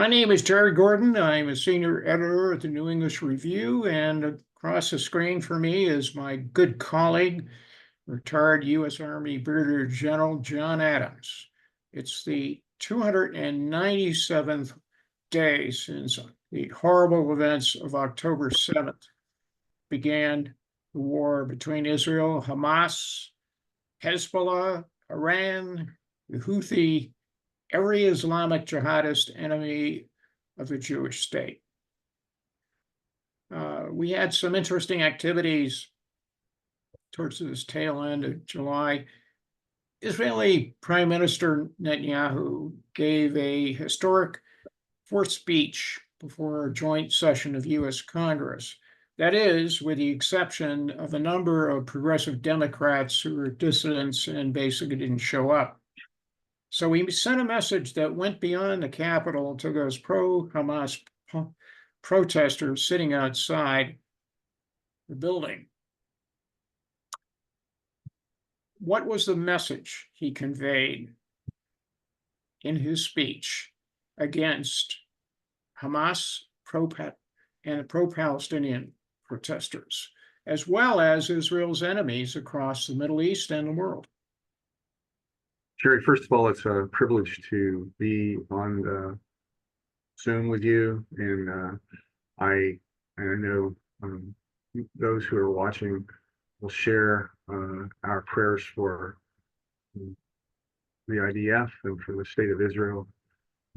My name is Terry Gordon. I'm a senior editor at the New English Review, and across the screen for me is my good colleague, retired U.S. Army Brigadier General John Adams. It's the 297th day since the horrible events of October 7th began the war between Israel, Hamas, Hezbollah, Iran, the Houthi, every Islamic jihadist enemy of the Jewish state. We had some interesting activities towards this tail end of July. Israeli Prime Minister Netanyahu gave a historic fourth speech before a joint session of U.S. Congress. That is, with the exception of a number of progressive Democrats who were dissidents and basically didn't show up. So he sent a message that went beyond the Capitol to those pro-Hamas protesters sitting outside the building. What was the message he conveyed in his speech against Hamas and pro-Palestinian protesters, as well as Israel's enemies across the Middle East and the world? Jerry, first of all, it's a privilege to be on the Zoom with you, and I know those who are watching will share our prayers for the IDF and for the state of Israel,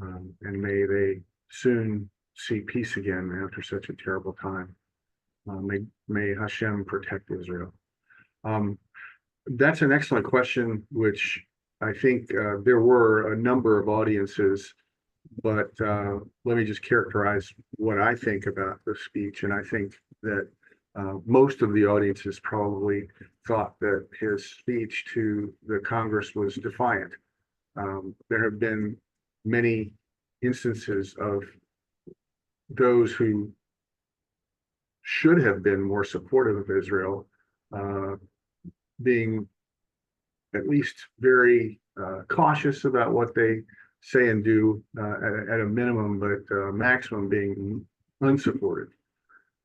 and may they soon see peace again after such a terrible time. May Hashem protect Israel. That's an excellent question, which I think there were a number of audiences, but let me just characterize what I think about the speech. And I think that most of the audiences probably thought that his speech to the Congress was defiant. There have been many instances of those who should have been more supportive of Israel being at least very cautious about what they say and do at a minimum, but maximum being unsupportive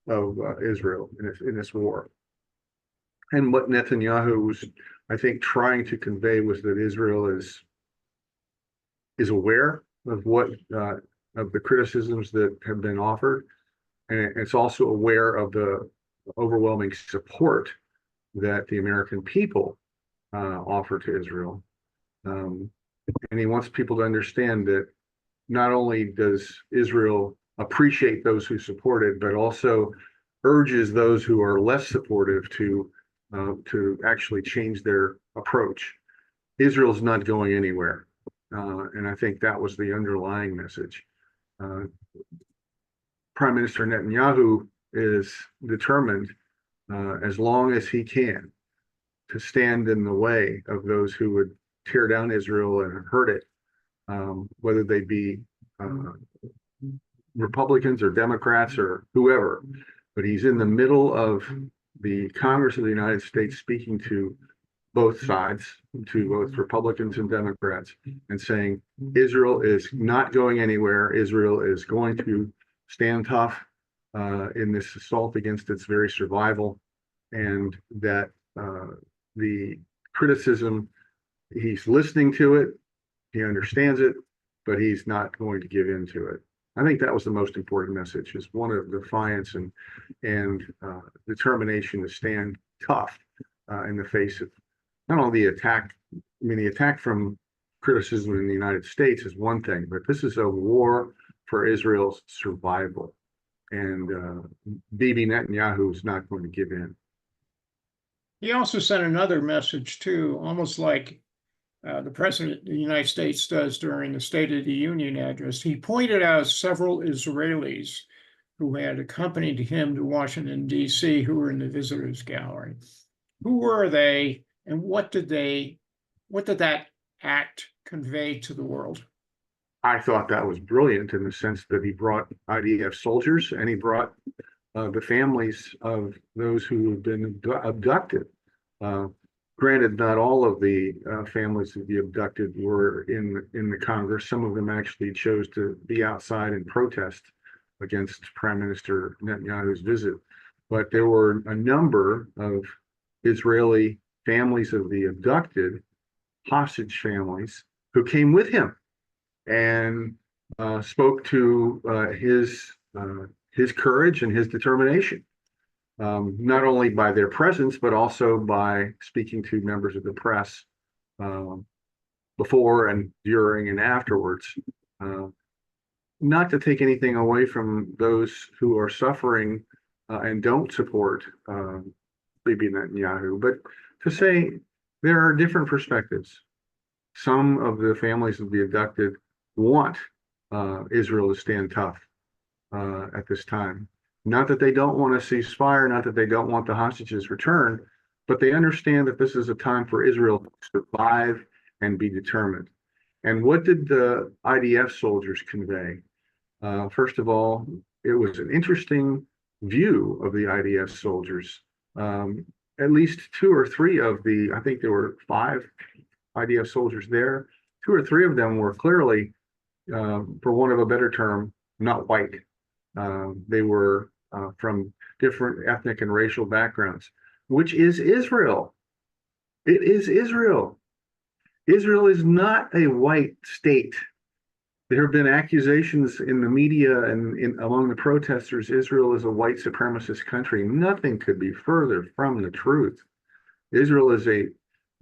of Israel in this war. And what Netanyahu was, I think, trying to convey was that Israel is aware of what of the criticisms that have been offered, and it's also aware of the overwhelming support that the American people offer to Israel. And he wants people to understand that not only does Israel appreciate those who support it, but also urges those who are less supportive to actually change their approach. Israel's not going anywhere. And I think that was the underlying message. Prime Minister Netanyahu is determined, as long as he can, to stand in the way of those who would tear down Israel and hurt it, whether they be Republicans or Democrats or whoever. But he's in the middle of the Congress of the United States speaking to both sides, to both Republicans and Democrats, and saying Israel is not going anywhere. Israel is going to stand tough in this assault against its very survival, and that the criticism, he's listening to it, he understands it, but he's not going to give in to it. I think that was the most important message, is one of defiance and determination to stand tough in the face of not only the attack. I mean, the attack from criticism in the United States is one thing, but this is a war for Israel's survival. And Bibi Netanyahu is not going to give in. He also sent another message, too, almost like the President of the United States does during the State of the Union address. He pointed out several Israelis who had accompanied him to Washington, D.C., who were in the visitors gallery. Who were they, and what did that act convey to the world? I thought that was brilliant in the sense that he brought IDF soldiers, and he brought the families of those who have been abducted. Granted, not all of the families of the abducted were in the Congress. Some of them actually chose to be outside and protest against Prime Minister Netanyahu's visit. But there were a number of Israeli families of the abducted, hostage families, who came with him and spoke to his courage and his determination. Not only by their presence, but also by speaking to members of the press before and during and afterwards. Not to take anything away from those who are suffering and don't support Bibi Netanyahu, but to say there are different perspectives. Some of the families of the abducted want Israel to stand tough at this time. Not that they don't want a ceasefire, not that they don't want the hostages returned, but they understand that this is a time for Israel to survive and be determined. And what did the IDF soldiers convey? First of all, it was an interesting view of the IDF soldiers. At least two or three of the, I think there were 5 IDF soldiers there. 2 or 3 of them were clearly, for want of a better term, not white. They were from different ethnic and racial backgrounds, which is Israel. It is Israel. Israel is not a white state. There have been accusations in the media and among the protesters, Israel is a white supremacist country. Nothing could be further from the truth. Israel is a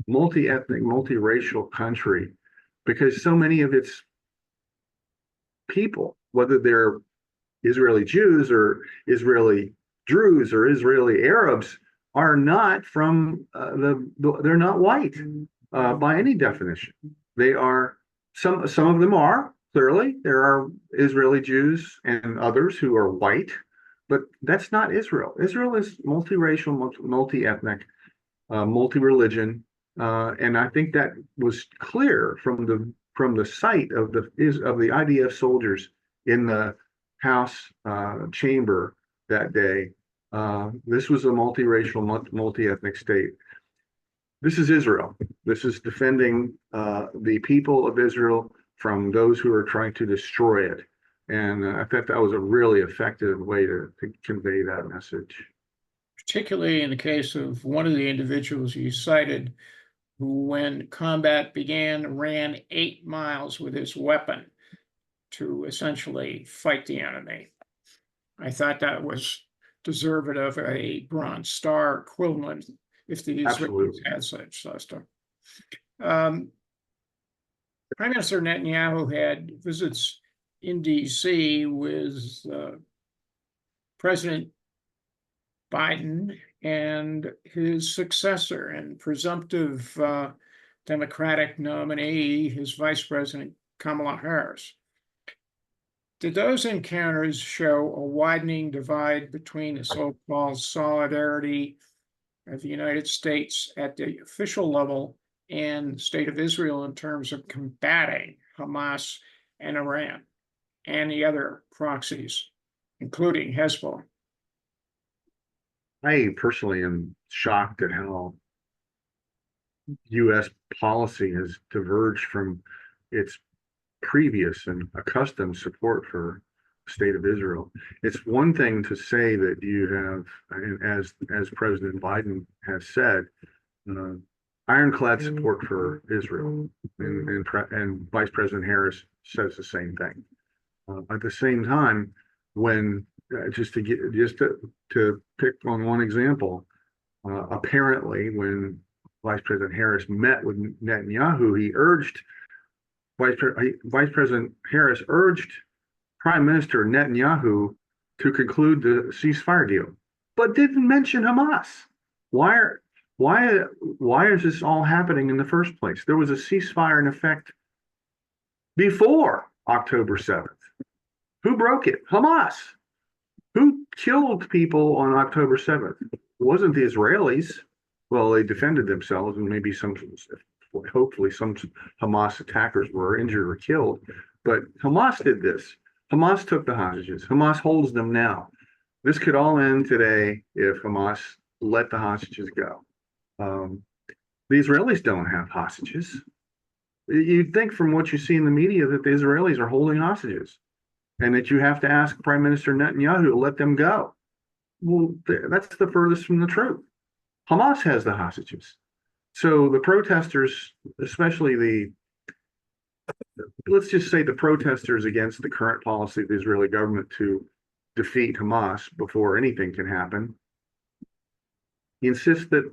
multi-ethnic, multiracial country because so many of its people, whether they're Israeli Jews or Israeli Druze or Israeli Arabs, are not from they're not white by any definition. They are some of them are clearly. There are Israeli Jews and others who are white, but that's not Israel. Israel is multiracial, multi-ethnic, multi-religion, and I think that was clear from the sight of the IDF soldiers in the House chamber that day. This was a multiracial, multi-ethnic state. This is Israel. This is defending the people of Israel from those who are trying to destroy it. And I thought that was a really effective way to convey that message. Particularly in the case of one of the individuals you cited, who, when combat began, ran 8 miles with his weapon to essentially fight the enemy. I thought that was deserving of a Bronze Star equivalent if the Israelis had such stuff. Prime Minister Netanyahu had visits in D.C. with President Biden and his successor and presumptive Democratic nominee, his Vice President Kamala Harris. Did those encounters show a widening divide between the so-called solidarity of the United States at the official level and the state of Israel in terms of combating Hamas and Iran and the other proxies, including Hezbollah? I personally am shocked at how U.S. policy has diverged from its previous and accustomed support for the state of Israel. It's one thing to say that you have, as President Biden has said, ironclad support for Israel, and Vice President Harris says the same thing. At the same time, when just to pick on one example, apparently when Vice President Harris met with Netanyahu, he urged Vice President Harris urged Prime Minister Netanyahu to conclude the ceasefire deal, but didn't mention Hamas. Why is this all happening in the first place? There was a ceasefire in effect before October 7th. Who broke it? Hamas. Who killed people on October 7th? It wasn't the Israelis. Well, they defended themselves, and maybe hopefully some Hamas attackers were injured or killed. But Hamas did this. Hamas took the hostages. Hamas holds them now. This could all end today if Hamas let the hostages go. The Israelis don't have hostages. You'd think from what you see in the media that the Israelis are holding hostages and that you have to ask Prime Minister Netanyahu to let them go. Well, that's the furthest from the truth. Hamas has the hostages. So the protesters, especially let's just say the protesters against the current policy of the Israeli government to defeat Hamas before anything can happen, insist that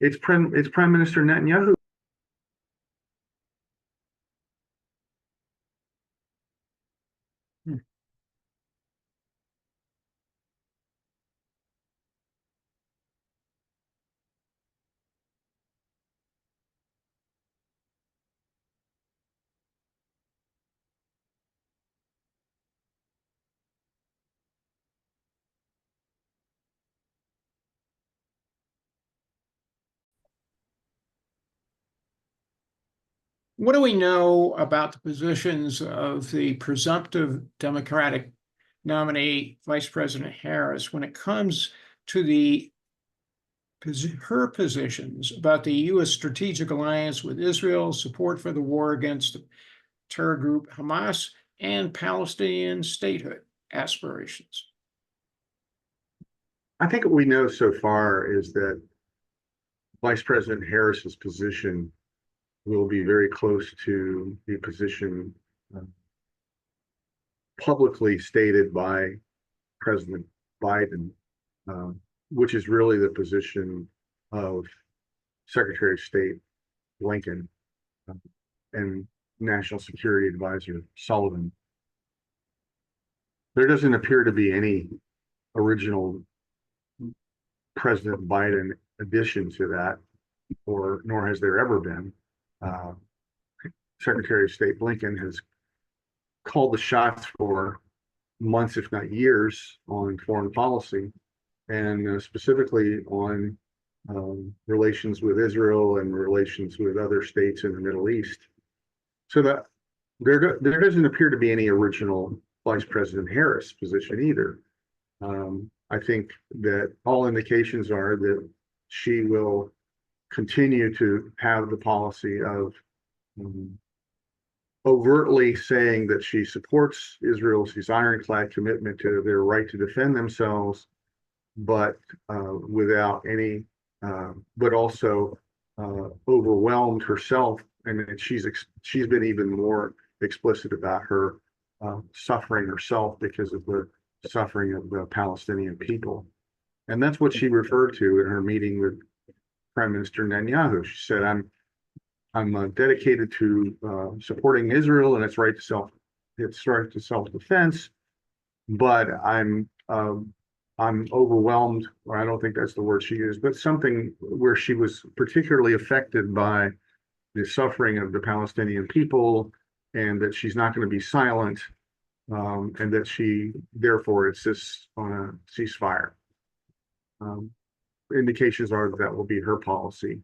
it's Prime Minister Netanyahu. What do we know about the positions of the presumptive Democratic nominee, Vice President Harris, when it comes to her positions about the U.S. strategic alliance with Israel, support for the war against the terror group Hamas, and Palestinian statehood aspirations? I think what we know so far is that Vice President Harris's position will be very close to the position publicly stated by President Biden, which is really the position of Secretary of State Blinken and National Security Advisor Sullivan. There doesn't appear to be any original President Biden addition to that, nor has there ever been. Secretary of State Blinken has called the shots for months, if not years, on foreign policy, and specifically on relations with Israel and relations with other states in the Middle East. So that there doesn't appear to be any original Vice President Harris position either. I think that all indications are that she will continue to have the policy of overtly saying that she supports Israel's ironclad commitment to their right to defend themselves, but without any, but also overwhelmed herself, and she's been even more explicit about her suffering herself because of the suffering of the Palestinian people, and that's what she referred to in her meeting with Prime Minister Netanyahu. She said, I'm dedicated to supporting Israel and its right to self-defense, but I'm overwhelmed, or I don't think that's the word she used, but something where she was particularly affected by the suffering of the Palestinian people, and that she's not going to be silent, and that she therefore insists on a ceasefire. Indications are that will be her policy,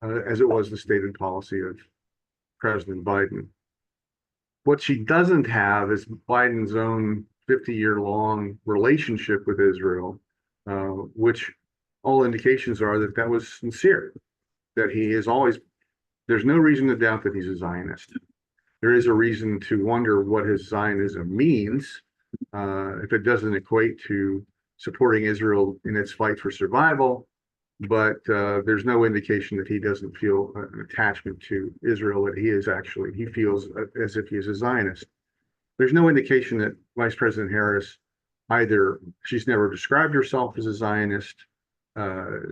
as it was the stated policy of President Biden. What she doesn't have is Biden's own 50-year-long relationship with Israel, which all indications are that that was sincere, that he is always, there's no reason to doubt that he's a Zionist. There is a reason to wonder what his Zionism means, if it doesn't equate to supporting Israel in its fight for survival, but there's no indication that he doesn't feel an attachment to Israel, that he feels as if he is a Zionist. There's no indication that Vice President Harris, either she's never described herself as a Zionist,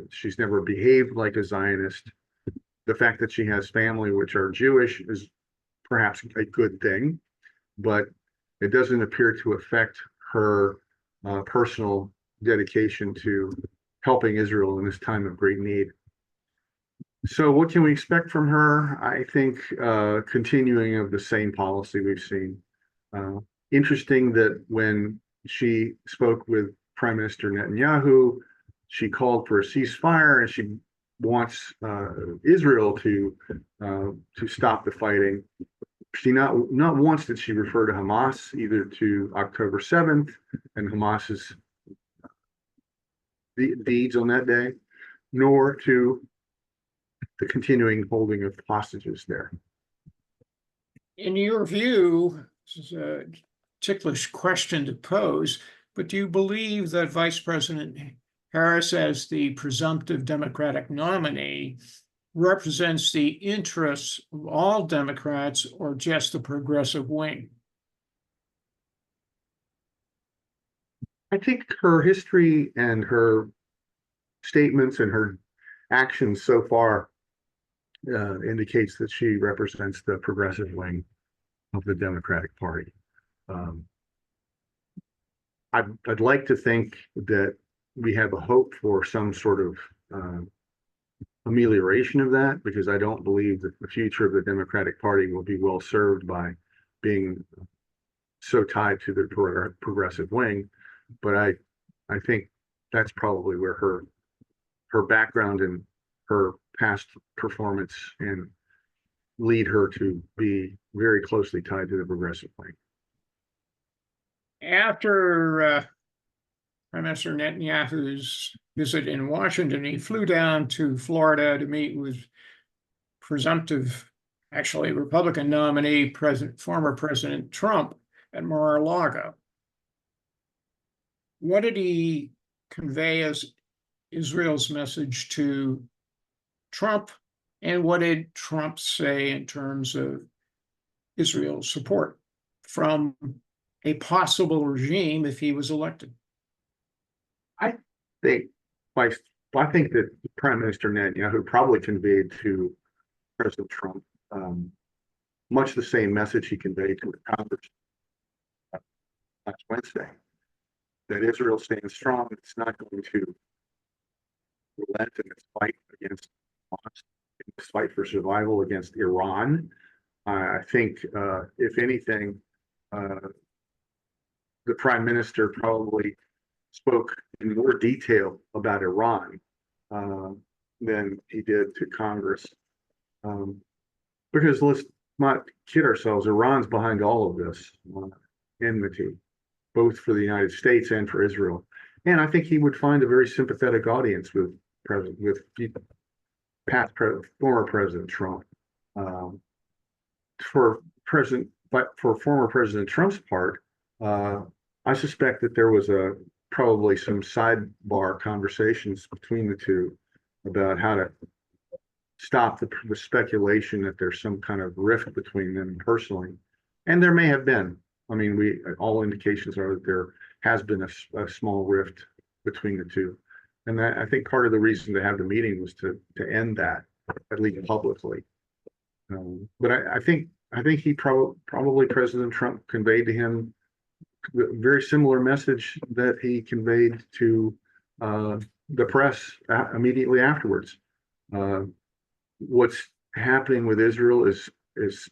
she's never behaved like a Zionist. The fact that she has family which are Jewish is perhaps a good thing, but it doesn't appear to affect her personal dedication to helping Israel in this time of great need. So what can we expect from her? I think continuing of the same policy we've seen. Interesting that when she spoke with Prime Minister Netanyahu, she called for a ceasefire, and she wants Israel to stop the fighting. She not once did she refer to Hamas, either to October 7th and Hamas's deeds on that day, nor to the continuing holding of hostages there. In your view, this is a ticklish question to pose, but do you believe that Vice President Harris, as the presumptive Democratic nominee, represents the interests of all Democrats or just the progressive wing? I think her history and her statements and her actions so far indicates that she represents the progressive wing of the Democratic Party. I'd like to think that we have a hope for some sort of amelioration of that, because I don't believe that the future of the Democratic Party will be well served by being so tied to the progressive wing. But I think that's probably where her background and her past performance and lead her to be very closely tied to the progressive wing. After Prime Minister Netanyahu's visit in Washington, he flew down to Florida to meet with presumptive, actually Republican nominee, former President Trump at Mar-a-Lago. What did he convey as Israel's message to Trump, and what did Trump say in terms of Israel's support from a possible regime if he was elected? I think that Prime Minister Netanyahu probably conveyed to President Trump much the same message he conveyed to the Congress last Wednesday, that Israel stands strong. It's not going to relent in its fight against Hamas, in its fight for survival against Iran. I think, if anything, the Prime Minister probably spoke in more detail about Iran than he did to Congress. Because let's not kid ourselves, Iran's behind all of this enmity, both for the United States and for Israel. And I think he would find a very sympathetic audience with former President Trump. For former President Trump's part, I suspect that there was probably some sidebar conversations between the two about how to stop the speculation that there's some kind of rift between them personally. And there may have been. I mean, all indications are that there has been a small rift between the two. And I think part of the reason to have the meeting was to end that, at least publicly. But I think he probably President Trump conveyed to him a very similar message that he conveyed to the press immediately afterwards. What's happening with Israel is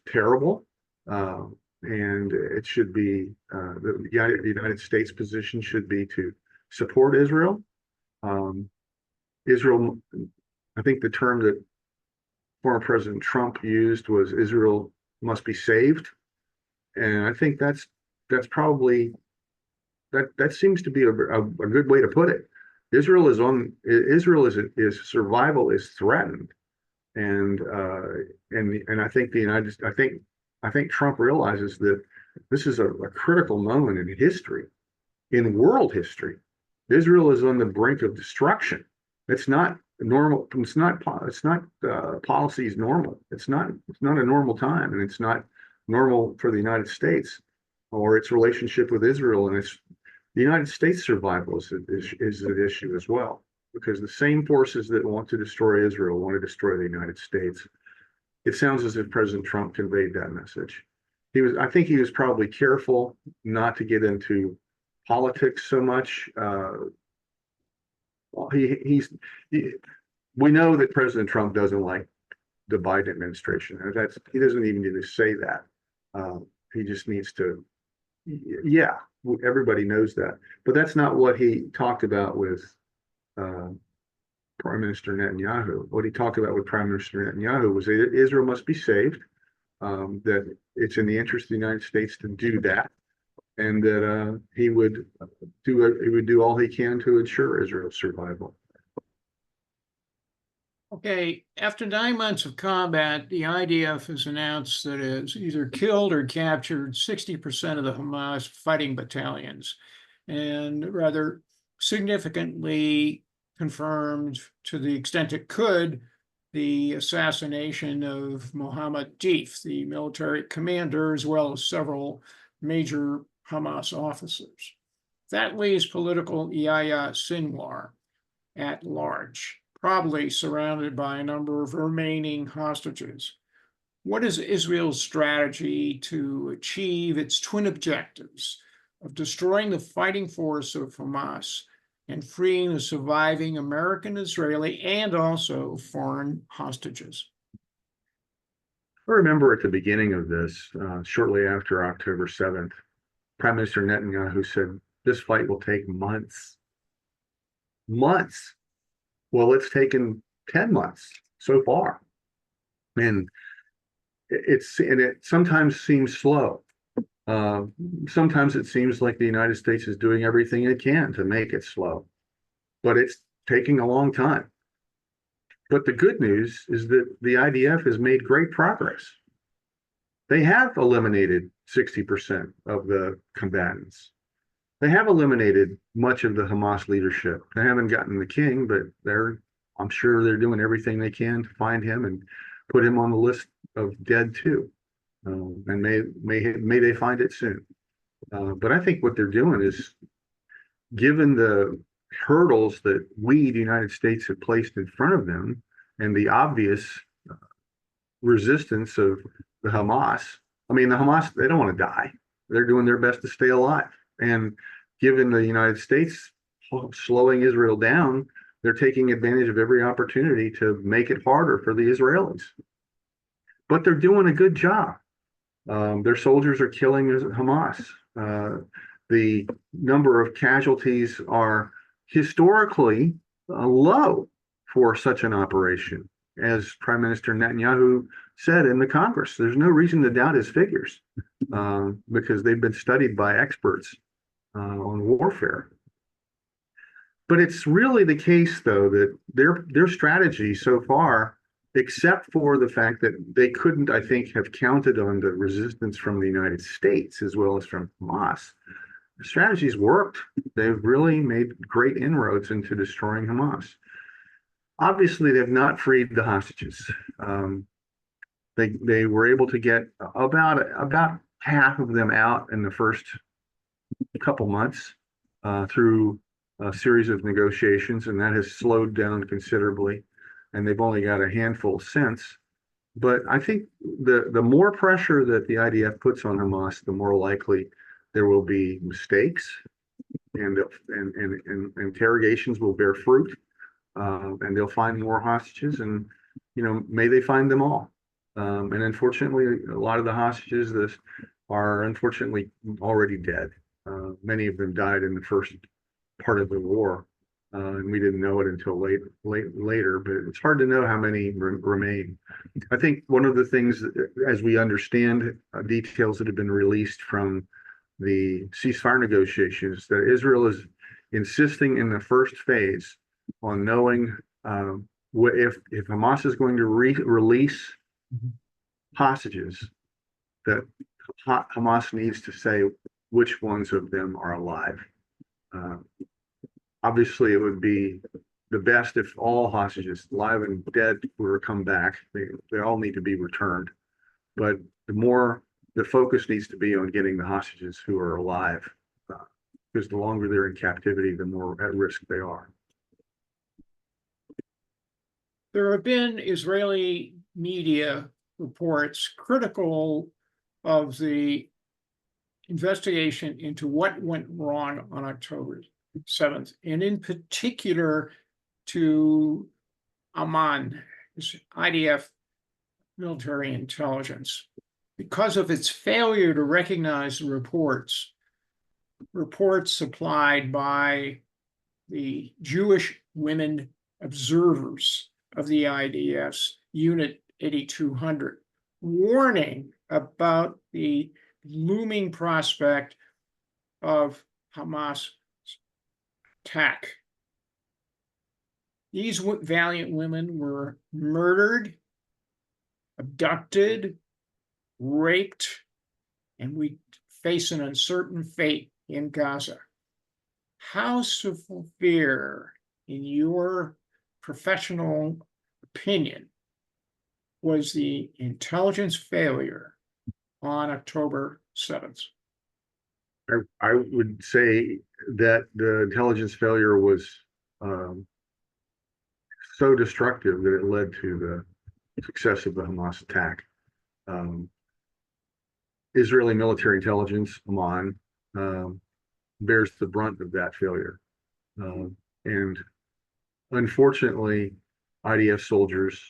terrible, and it should be the United States position should be to support Israel. Israel, I think the term that former President Trump used was Israel must be saved, and I think that's probably that seems to be a good way to put it. Israel is survival is threatened, and I think I think Trump realizes that this is a critical moment in history, in world history. Israel is on the brink of destruction. It's not normal. It's not policy is normal. It's not a normal time, and it's not normal for the United States or its relationship with Israel. And the United States survival is an issue as well, because the same forces that want to destroy Israel want to destroy the United States. It sounds as if President Trump conveyed that message. I think he was probably careful not to get into politics so much. We know that President Trump doesn't like the Biden administration. He doesn't even need to say that. He just needs to. Yeah, everybody knows that, but that's not what he talked about with Prime Minister Netanyahu. What he talked about with Prime Minister Netanyahu was that Israel must be saved, that it's in the interest of the United States to do that, and that he would do all he can to ensure Israel's survival. Okay, after 9 months of combat, the IDF has announced that it has either killed or captured 60% of the Hamas fighting battalions, and rather significantly confirmed, to the extent it could, the assassination of Mohammed Deif, the military commander, as well as several major Hamas officers. That leaves political Yahya Sinwar at large, probably surrounded by a number of remaining hostages. What is Israel's strategy to achieve its twin objectives of destroying the fighting force of Hamas and freeing the surviving American, Israeli, and also foreign hostages? I remember at the beginning of this, shortly after October 7th, Prime Minister Netanyahu said, this fight will take months. Months. Well, it's taken 10 months so far. And it sometimes seems slow. Sometimes it seems like the United States is doing everything it can to make it slow, but it's taking a long time. But the good news is that the IDF has made great progress. They have eliminated 60% of the combatants. They have eliminated much of the Hamas leadership. They haven't gotten the king, but I'm sure they're doing everything they can to find him and put him on the list of dead too. And may they find it soon. But I think what they're doing is, given the hurdles that we, the United States, have placed in front of them, and the obvious resistance of the Hamas. I mean, the Hamas, they don't want to die. They're doing their best to stay alive. And given the United States slowing Israel down, they're taking advantage of every opportunity to make it harder for the Israelis. But they're doing a good job. Their soldiers are killing Hamas. The number of casualties are historically low for such an operation. As Prime Minister Netanyahu said in the Congress, there's no reason to doubt his figures because they've been studied by experts on warfare. But it's really the case, though, that their strategy so far, except for the fact that they couldn't, I think, have counted on the resistance from the United States as well as from Hamas, the strategy's worked. They've really made great inroads into destroying Hamas. Obviously, they've not freed the hostages. They were able to get about half of them out in the first couple months through a series of negotiations, and that has slowed down considerably. And they've only got a handful since. But I think the more pressure that the IDF puts on Hamas, the more likely there will be mistakes, and interrogations will bear fruit, and they'll find more hostages, and may they find them all. And unfortunately, a lot of the hostages are unfortunately already dead. Many of them died in the first part of the war, and we didn't know it until later. But it's hard to know how many remain. I think one of the things, as we understand details that have been released from the ceasefire negotiations, that Israel is insisting in the first phase on knowing if Hamas is going to release hostages, that Hamas needs to say which ones of them are alive. Obviously, it would be the best if all hostages, live and dead, were to come back. They all need to be returned. But the focus needs to be on getting the hostages who are alive, because the longer they're in captivity, the more at risk they are. There have been Israeli media reports critical of the investigation into what went wrong on October 7th, and in particular to Amman, IDF military intelligence, because of its failure to recognize the reports supplied by the Jewish women observers of the IDF's Unit 8200, warning about the looming prospect of Hamas attack. These valiant women were murdered, abducted, raped, and we face an uncertain fate in Gaza. How severe, in your professional opinion, was the intelligence failure on October 7th? I would say that the intelligence failure was so destructive that it led to the success of the Hamas attack. Israeli military intelligence, Amman, bears the brunt of that failure. And unfortunately, IDF soldiers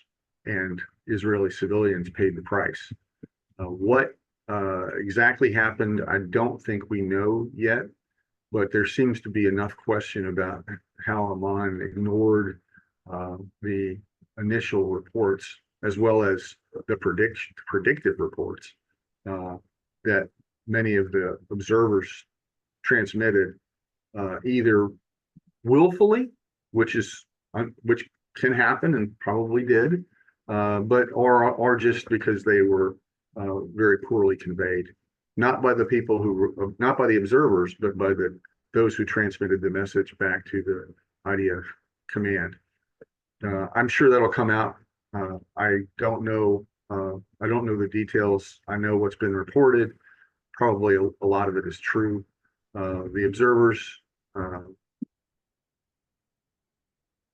and Israeli civilians paid the price. What exactly happened, I don't think we know yet, but there seems to be enough question about how Amman ignored the initial reports as well as the predictive reports that many of the observers transmitted, either willfully, which can happen and probably did, but or just because they were very poorly conveyed, not by the people not by the observers, but by those who transmitted the message back to the IDF command. I'm sure that'll come out. I don't know. I don't know the details. I know what's been reported. Probably a lot of it is true. The observers,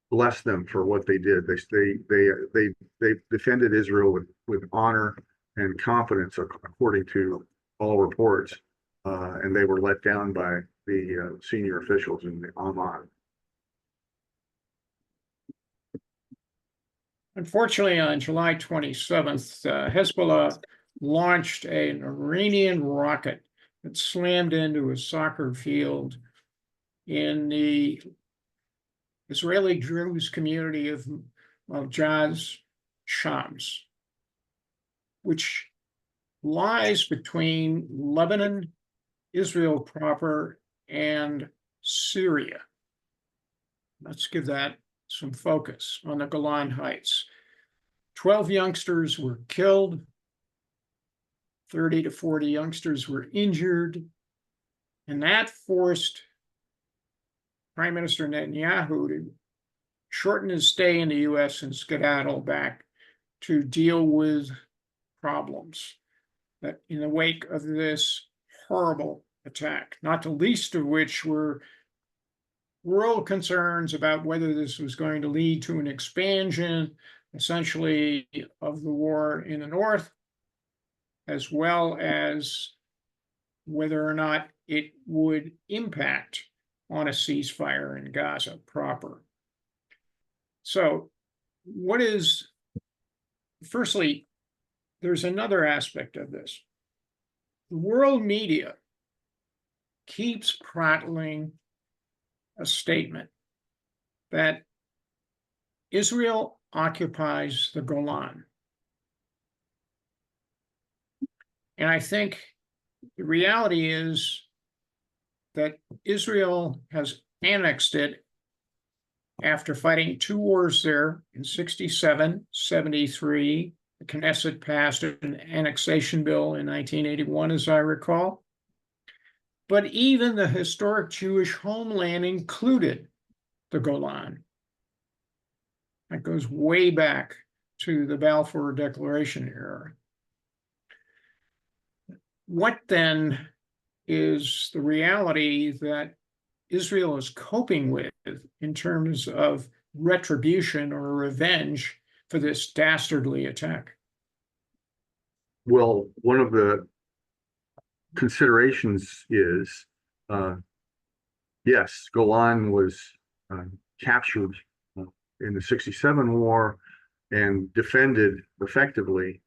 bless them for what they did. They defended Israel with honor and confidence, according to all reports, and they were let down by the senior officials in Amman. Unfortunately, on July 27th, Hezbollah launched an Iranian rocket that slammed into a soccer field in the Israeli Druze community of Majdal Shams, which lies between Lebanon, Israel proper, and Syria. Let's give that some focus on the Golan Heights. 12 youngsters were killed. 30 to 40 youngsters were injured. And that forced Prime Minister Netanyahu to shorten his stay in the U.S. and skedaddle back to deal with problems that in the wake of this horrible attack, not the least of which were world concerns about whether this was going to lead to an expansion, essentially, of the war in the north, as well as whether or not it would impact on a ceasefire in Gaza proper. So, firstly, there's another aspect of this. The world media keeps prattling a statement that Israel occupies the Golan. And I think the reality is that Israel has annexed it after fighting 2 wars there in 67, 73. The Knesset passed an annexation bill in 1981, as I recall. But even the historic Jewish homeland included the Golan. That goes way back to the Balfour Declaration era. What then is the reality that Israel is coping with in terms of retribution or revenge for this dastardly attack? Well, one of the considerations is, yes, Golan was captured in the 67 war and defended effectively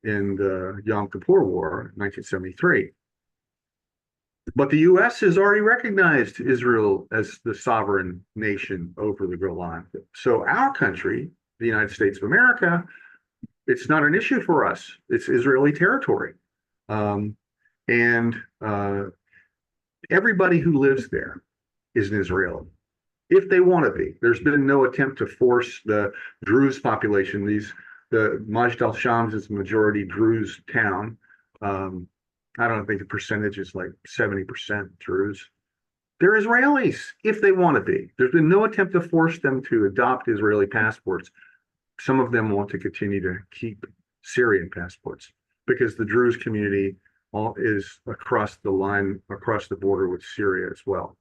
in the Yom Kippur War, 1973. But the U.S. has already recognized Israel as the sovereign nation over the Golan. So our country, the United States of America, it's not an issue for us. It's Israeli territory. And everybody who lives there is an Israeli. if they want to be. There's been no attempt to force the Druze population. The Majdal Shams is a majority Druze town. I don't think the percentage is like 70% Druze. They're Israelis if they want to be. There's been no attempt to force them to adopt Israeli passports. Some of them want to continue to keep Syrian passports because the Druze community is across the line, across the border with Syria as well.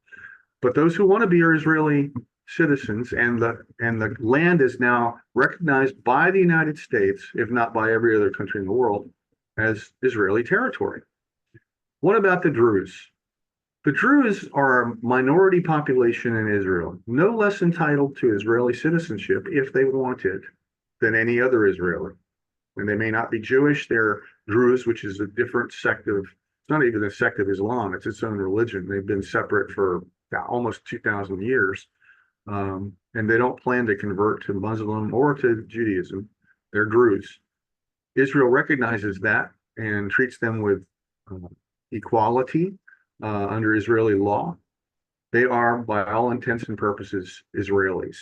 But those who want to be are Israeli citizens, and the land is now recognized by the United States, if not by every other country in the world, as Israeli territory. What about the Druze? The Druze are a minority population in Israel, no less entitled to Israeli citizenship if they wanted than any other Israeli. And they may not be Jewish, they're Druze, which is a different sect of, it's not even a sect of Islam, it's its own religion. They've been separate for almost 2,000 years. And they don't plan to convert to Muslim or to Judaism. They're Druze. Israel recognizes that and treats them with equality under Israeli law. They are, by all intents and purposes, Israelis.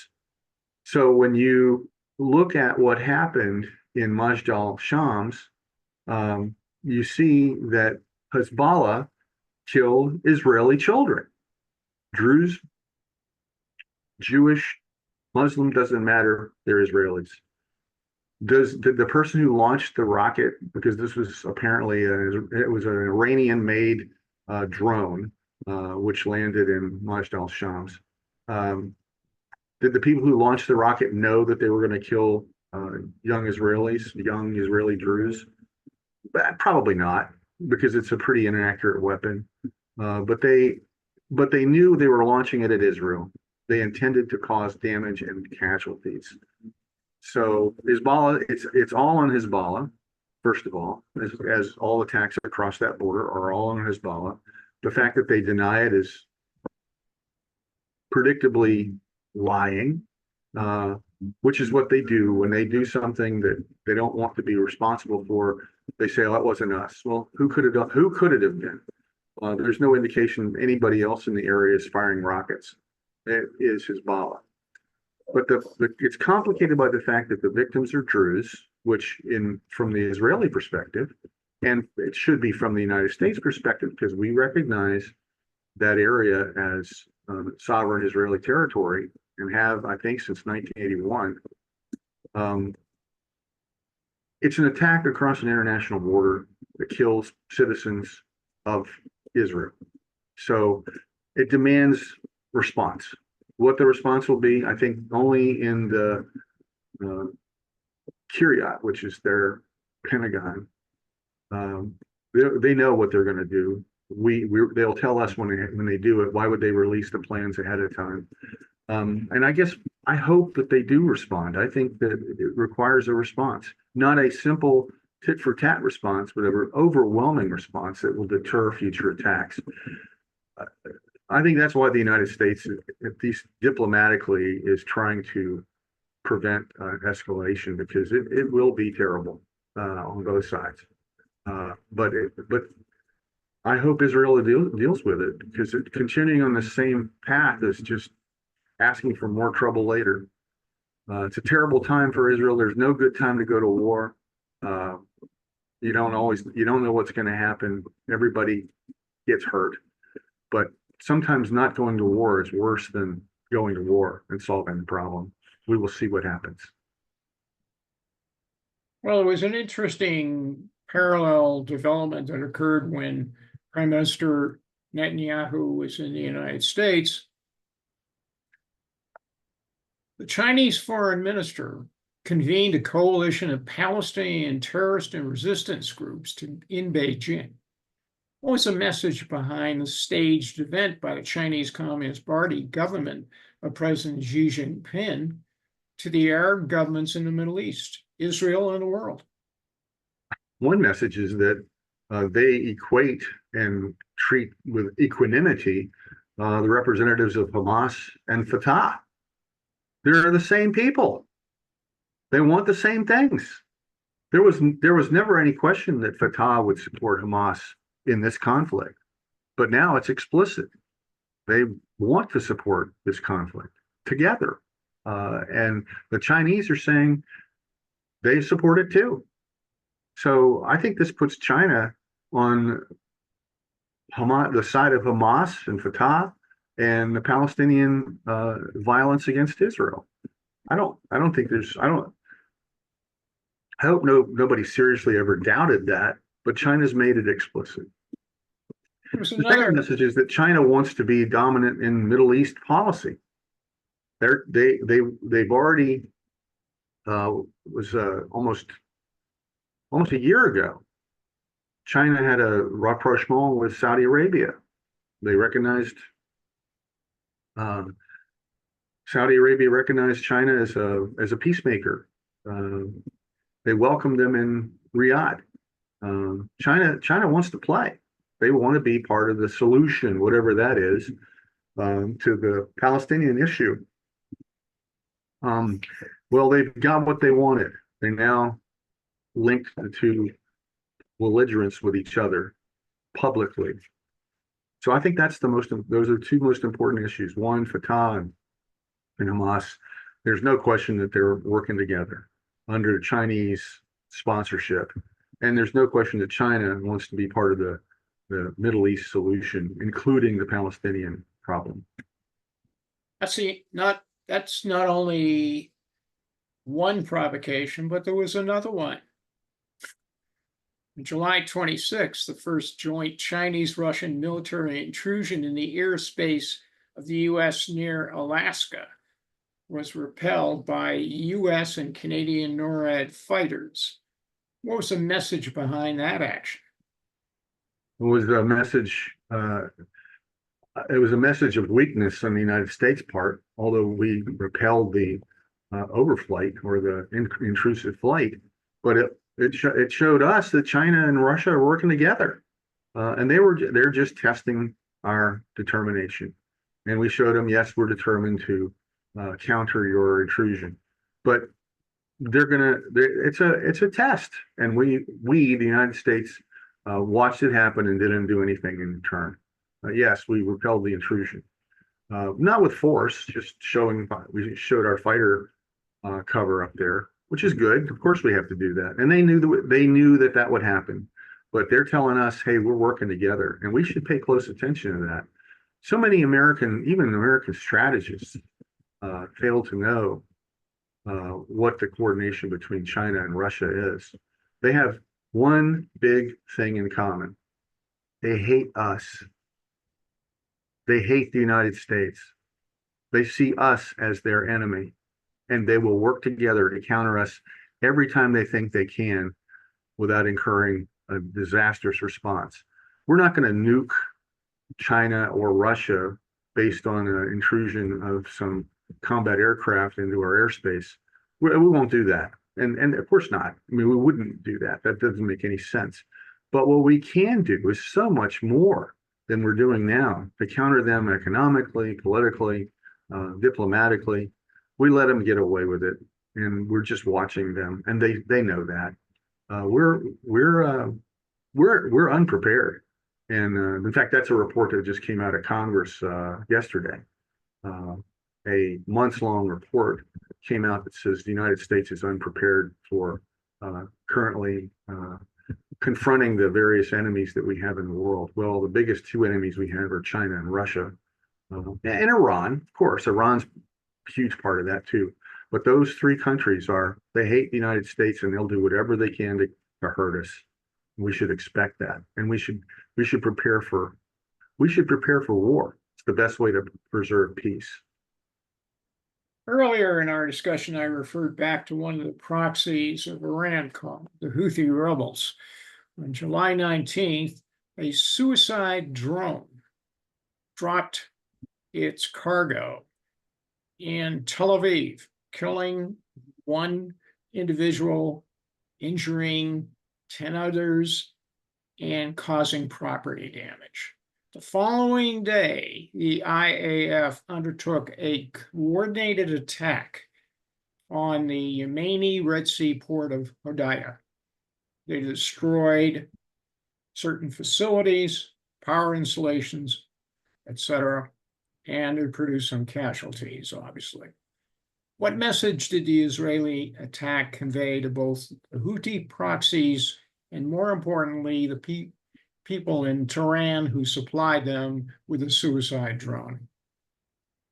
So when you look at what happened in Majdal Shams, you see that Hezbollah killed Israeli children. Druze, Jewish, Muslim, doesn't matter, they're Israelis. Did the person who launched the rocket, because this was apparently it was an Iranian-made drone which landed in Majdal Shams. Did the people who launched the rocket know that they were going to kill young Israeli Druze? Probably not, because it's a pretty inaccurate weapon. But they knew they were launching it at Israel. They intended to cause damage and casualties. So Hezbollah, it's all on Hezbollah, first of all, as all attacks across that border are all on Hezbollah. The fact that they deny it is predictably lying, which is what they do when they do something that they don't want to be responsible for. They say, "Oh, that wasn't us." Well, who could it have been? There's no indication anybody else in the area is firing rockets. It is Hezbollah. But it's complicated by the fact that the victims are Druze, which from the Israeli perspective, and it should be from the United States perspective, because we recognize that area as sovereign Israeli territory and have, I think, since 1981. It's an attack across an international border that kills citizens of Israel. So it demands response. What the response will be, I think, only in the Kiryat, which is their Pentagon. They know what they're going to do. They'll tell us when they do it. Why would they release the plans ahead of time? And I hope that they do respond. I think that it requires a response, not a simple tit for tat response, but an overwhelming response that will deter future attacks. I think that's why the United States, at least diplomatically, is trying to prevent escalation, because it will be terrible on both sides. But I hope Israel deals with it, because continuing on the same path is just asking for more trouble later. It's a terrible time for Israel. There's no good time to go to war. You don't know what's going to happen. Everybody gets hurt, but sometimes not going to war is worse than going to war and solving the problem. We will see what happens. Well, it was an interesting parallel development that occurred when Prime Minister Netanyahu was in the United States. The Chinese foreign minister convened a coalition of Palestinian terrorist and resistance groups in Beijing. What was the message behind the staged event by the Chinese Communist Party government of President Xi Jinping to the Arab governments in the Middle East, Israel, and the world? One message is that they equate and treat with equanimity the representatives of Hamas and Fatah. They're the same people. They want the same things. There was never any question that Fatah would support Hamas in this conflict, but now it's explicit. They want to support this conflict. together. And the Chinese are saying they support it too. So I think this puts China on Hamas, the side of Hamas and Fatah and the Palestinian violence against Israel. I don't think there's, I hope nobody seriously ever doubted that, but China's made it explicit. There's The second message is that China wants to be dominant in Middle East policy. They've already was almost a year ago. China had a rapprochement with Saudi Arabia. They recognized Saudi Arabia recognized China as a peacemaker. They welcomed them in Riyadh. China wants to play. They want to be part of the solution, whatever that is, to the Palestinian issue. Well, they've got what they wanted. They now linked the two belligerents with each other publicly. So I think those are two most important issues. One, Fatah and Hamas. There's no question that they're working together under Chinese sponsorship. And there's no question that China wants to be part of the Middle East solution, including the Palestinian problem. That's not only one provocation, but there was another one. On July 26th, the first joint Chinese-Russian military intrusion in the airspace of the U.S. near Alaska was repelled by U.S. and Canadian NORAD fighters. What was the message behind that action? It was a message. It was a message of weakness on the United States' part, although we repelled the overflight or the intrusive flight. But it showed us that China and Russia are working together, and they're just testing our determination. And we showed them, yes, we're determined to counter your intrusion, but it's a test, and we the United States watched it happen and didn't do anything in return. Yes, we repelled the intrusion, not with force, just we showed our fighter cover up there, which is good. Of course, we have to do that, and they knew that would happen. But they're telling us, hey, we're working together, and we should pay close attention to that. So many even American strategists fail to know what the coordination between China and Russia is. They have one big thing in common. They hate us. They hate the United States. They see us as their enemy, and they will work together to counter us every time they think they can without incurring a disastrous response. We're not going to nuke China or Russia based on an intrusion of some combat aircraft into our airspace. We won't do that. And of course not. I mean, we wouldn't do that. That doesn't make any sense. But what we can do is so much more than we're doing now to counter them economically, politically, diplomatically. We let them get away with it, and we're just watching them, and they know that. We're unprepared, and in fact, that's a report that just came out of Congress yesterday. A months-long report came out that says the United States is unprepared for currently confronting the various enemies that we have in the world. Well, the biggest two enemies we have are China and Russia, and Iran. Of course, Iran's a huge part of that too. But those three countries they hate the United States, and they'll do whatever they can to hurt us. We should expect that, and we should prepare for war. It's the best way to preserve peace. Earlier in our discussion, I referred back to one of the proxies of Iran called the Houthi rebels. On July 19th, a suicide drone dropped its cargo in Tel Aviv, killing one individual, injuring 10 others, and causing property damage. The following day, the IAF undertook a coordinated attack on the Yemeni Red Sea port of Hodeidah. They destroyed certain facilities, power installations, etc., and it produced some casualties, obviously. What message did the Israeli attack convey to both the Houthi proxies and, more importantly, the people in Tehran who supplied them with a suicide drone?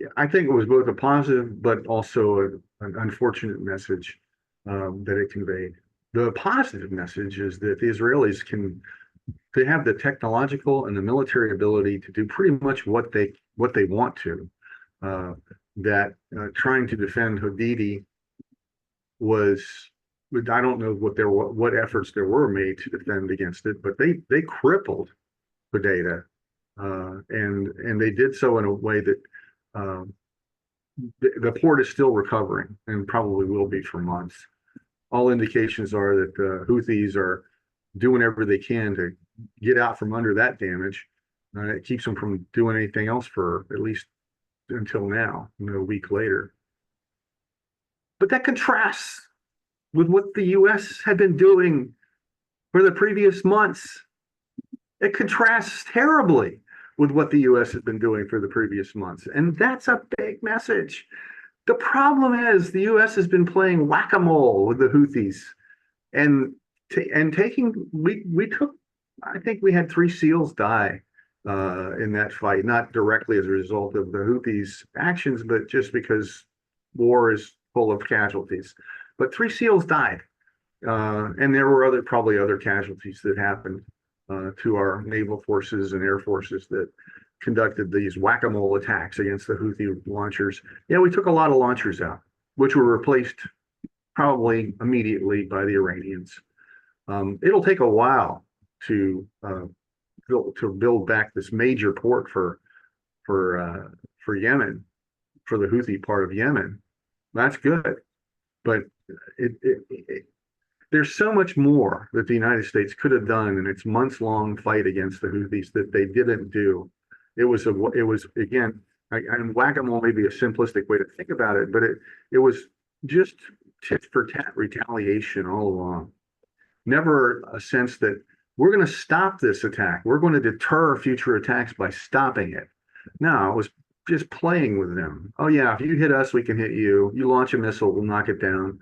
Yeah, I think it was both a positive but also an unfortunate message that it conveyed. The positive message is that the Israelis they have the technological and the military ability to do pretty much what they want to. Trying to defend Hodeidah was, I don't know what efforts there were made to defend against it, but they crippled Hodeidah, and they did so in a way that the port is still recovering and probably will be for months. All indications are that the Houthis are doing whatever they can to get out from under that damage. It keeps them from doing anything else for at least until now, a week later. But that contrasts with what the U.S. had been doing for the previous months. It contrasts terribly with what the U.S. has been doing for the previous months. And that's a big message. The problem is the U.S. has been playing whack-a-mole with the Houthis. I think we had 3 SEALs die in that fight, not directly as a result of the Houthis' actions, but just because war is full of casualties. But 3 SEALs died. And there were probably other casualties that happened to our naval forces and air forces that conducted these whack-a-mole attacks against the Houthi launchers. Yeah, we took a lot of launchers out, which were replaced probably immediately by the Iranians. It'll take a while to build back this major port for Yemen, for the Houthi part of Yemen. That's good, but there's so much more that the United States could have done in its months-long fight against the Houthis that they didn't do. It was again, and whack-a-mole may be a simplistic way to think about it, but it was just tit for tat retaliation all along. Never a sense that we're going to stop this attack. We're going to deter future attacks by stopping it. No, it was just playing with them. Oh yeah, if you hit us, we can hit you. You launch a missile, we'll knock it down.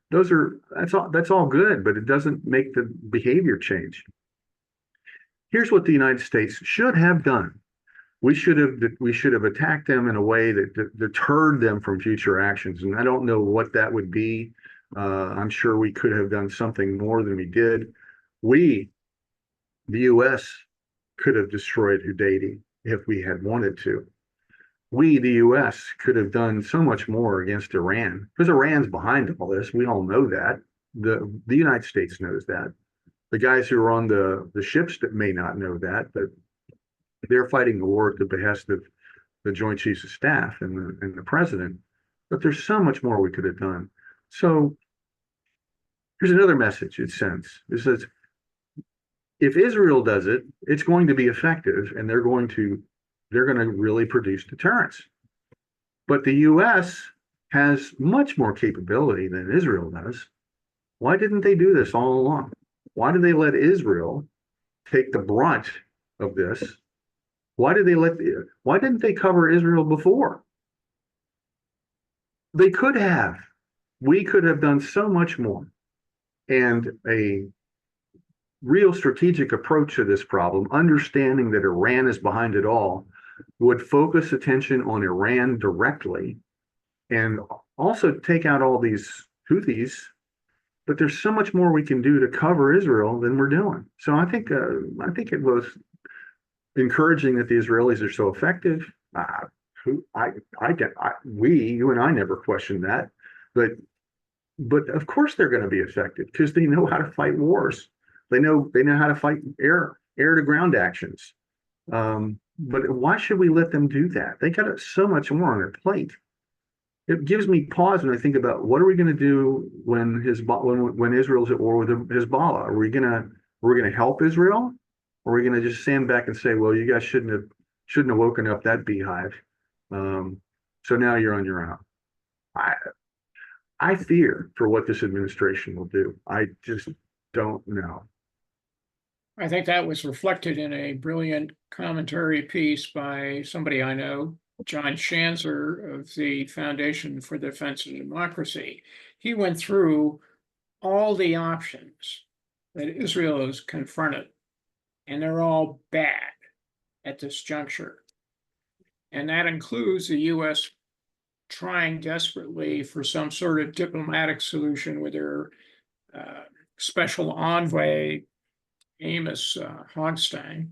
That's all good, but it doesn't make the behavior change. Here's what the United States should have done. We should have attacked them in a way that deterred them from future actions. And I don't know what that would be. I'm sure we could have done something more than we did. The U.S. could have destroyed Hodeidah if we had wanted to. The U.S., could have done so much more against Iran, because Iran's behind all this. We all know that. The United States knows that. The guys who are on the ships that may not know that, but they're fighting the war at the behest of the Joint Chiefs of Staff and the president. But there's so much more we could have done. So here's another message it sends. It says, if Israel does it, it's going to be effective, and they're going to really produce deterrence. But the U.S. has much more capability than Israel does. Why didn't they do this all along? Why did they let Israel take the brunt of this? Why didn't they cover Israel before? They could have. We could have done so much more. And a real strategic approach to this problem, understanding that Iran is behind it all, would focus attention on Iran directly and also take out all these Houthis. But there's so much more we can do to cover Israel than we're doing. So I think it was encouraging that the Israelis are so effective. You and I never questioned that, but of course they're going to be effective because they know how to fight wars. They know how to fight air to ground actions. But why should we let them do that? They got so much more on their plate. It gives me pause when I think about what are we going to do when Israel's at war with Hezbollah? Are we going to help Israel, or are we going to just stand back and say, well, you guys shouldn't have woken up that beehive, so now you're on your own? I fear for what this administration will do. I just don't know. I think that was reflected in a brilliant commentary piece by somebody I know, John Schanzer of the Foundation for the Defense of Democracy. He went through all the options that Israel is confronted, and they're all bad at this juncture. And that includes the U.S. trying desperately for some sort of diplomatic solution with their special envoy, Amos Hochstein.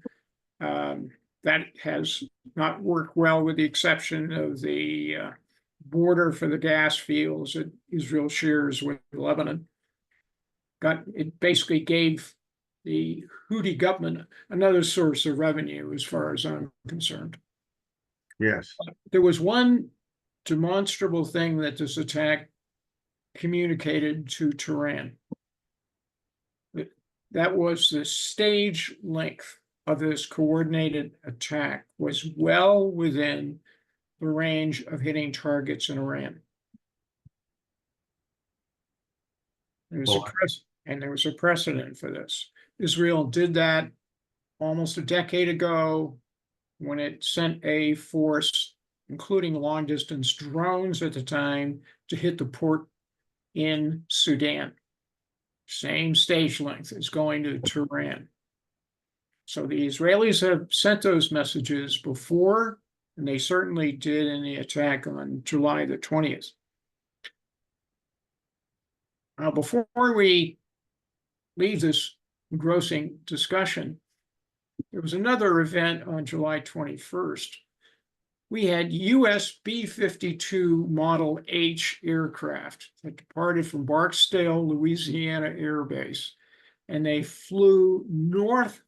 That has not worked well, with the exception of the border for the gas fields that Israel shares with Lebanon. It basically gave the Houthi government another source of revenue, as far as I'm concerned. Yes. There was one demonstrable thing that this attack communicated to Tehran. That was the stage length of this coordinated attack was well within the range of hitting targets in Iran. There was a precedent for this. Israel did that almost a decade ago when it sent a force, including long-distance drones at the time, to hit the port in Sudan. Same stage length as going to Tehran. So the Israelis have sent those messages before, and they certainly did in the attack on July the 20th. Now, before we leave this engrossing discussion, there was another event on July 21st. We had US B-52 Model H aircraft that departed from Barksdale, Louisiana Air Base, and they flew north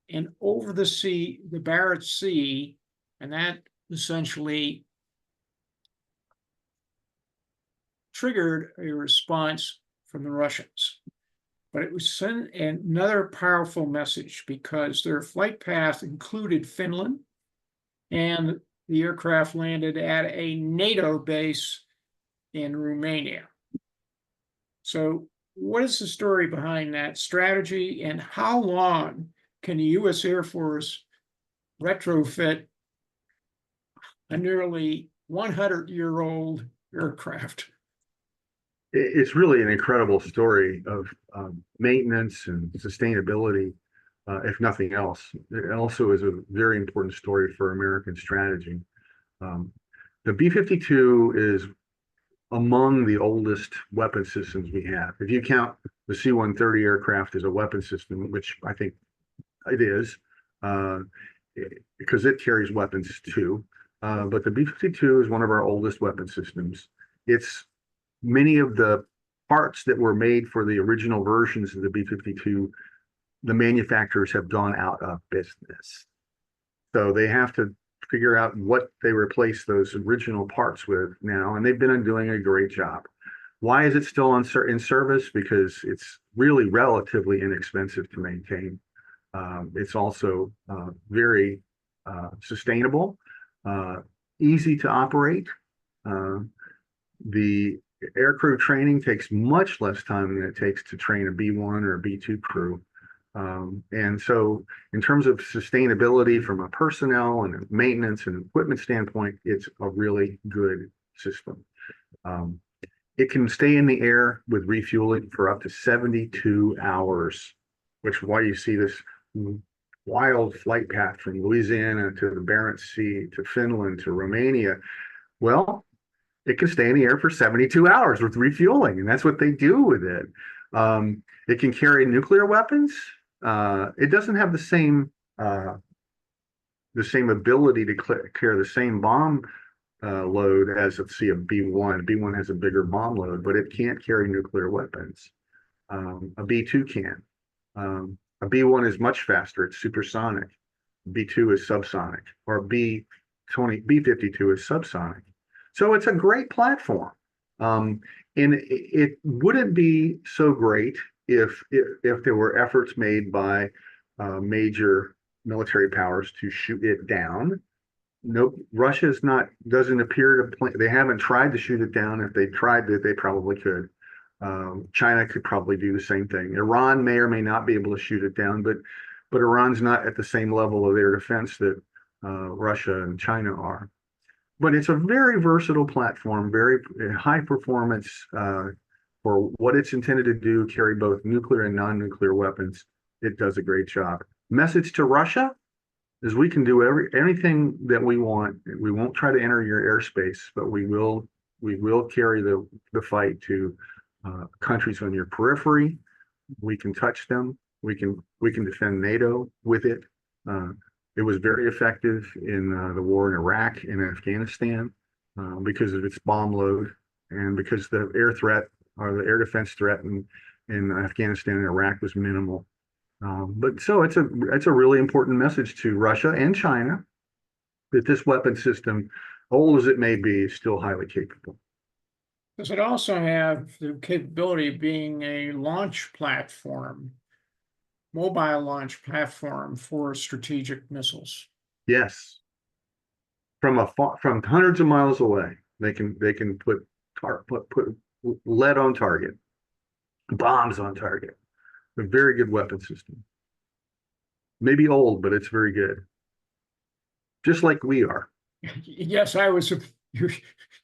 and over the sea, the Beirut Sea, and that essentially triggered a response from the Russians. But it was sent another powerful message, because their flight path included Finland, and the aircraft landed at a NATO base in Romania. So what is the story behind that strategy, and how long can the U.S. Air Force retrofit a nearly 100-year-old aircraft? It's really an incredible story of maintenance and sustainability, if nothing else. It also is a very important story for American strategy. The B-52 is among the oldest weapon systems we have. If you count the C-130 aircraft as a weapon system, which I think it is, because it carries weapons too. But the B-52 is one of our oldest weapon systems. It's many of the parts that were made for the original versions of the B-52, the manufacturers have gone out of business. So they have to figure out what they replace those original parts with now, and they've been doing a great job. Why is it still in service? Because it's really relatively inexpensive to maintain. It's also very sustainable, easy to operate. The aircrew training takes much less time than it takes to train a B-1 or a B-2 crew. And so in terms of sustainability from a personnel and maintenance and equipment standpoint, it's a really good system. It can stay in the air with refueling for up to 72 hours, which is why you see this wild flight path from Louisiana to the Barents Sea to Finland to Romania. Well, it can stay in the air for 72 hours with refueling, and that's what they do with it. It can carry nuclear weapons. It doesn't have the same ability to carry the same bomb load as, let's see, a B-1. B-1 has a bigger bomb load, but it can't carry nuclear weapons. A B-2 can. A B-1 is much faster. It's supersonic. B-2 is subsonic, or B-52 is subsonic. So it's a great platform. And it wouldn't be so great if there were efforts made by major military powers to shoot it down. Nope, Russia's doesn't appear to plan. They haven't tried to shoot it down. If they tried it, they probably could. China could probably do the same thing. Iran may or may not be able to shoot it down, but Iran's not at the same level of air defense that Russia and China are. but it's a very versatile platform, very high performance for what it's intended to do, carry both nuclear and non-nuclear weapons. It does a great job. Message to Russia is we can do anything that we want. We won't try to enter your airspace, but we will carry the fight to countries on your periphery. We can touch them. We can defend NATO with it. It was very effective in the war in Iraq and Afghanistan because of its bomb load and because the air threat or the air defense threat in Afghanistan and Iraq was minimal. But so it's a really important message to Russia and China that this weapon system, old as it may be, is still highly capable. Does it also have the capability of being a launch platform, mobile launch platform for strategic missiles? Yes, from hundreds of miles away, they can put lead on target, bombs on target. A very good weapon system. Maybe old, but it's very good. Just like we are. Yes,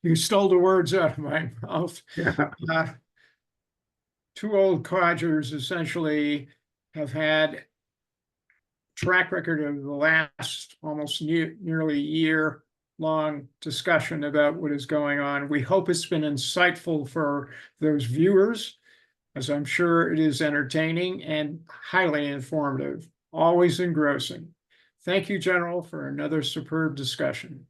you stole the words out of my mouth. Yeah. Two old codgers essentially have had track record of the last almost nearly year-long discussion about what is going on. We hope it's been insightful for those viewers, as I'm sure it is entertaining and highly informative, always engrossing. Thank you, General, for another superb discussion.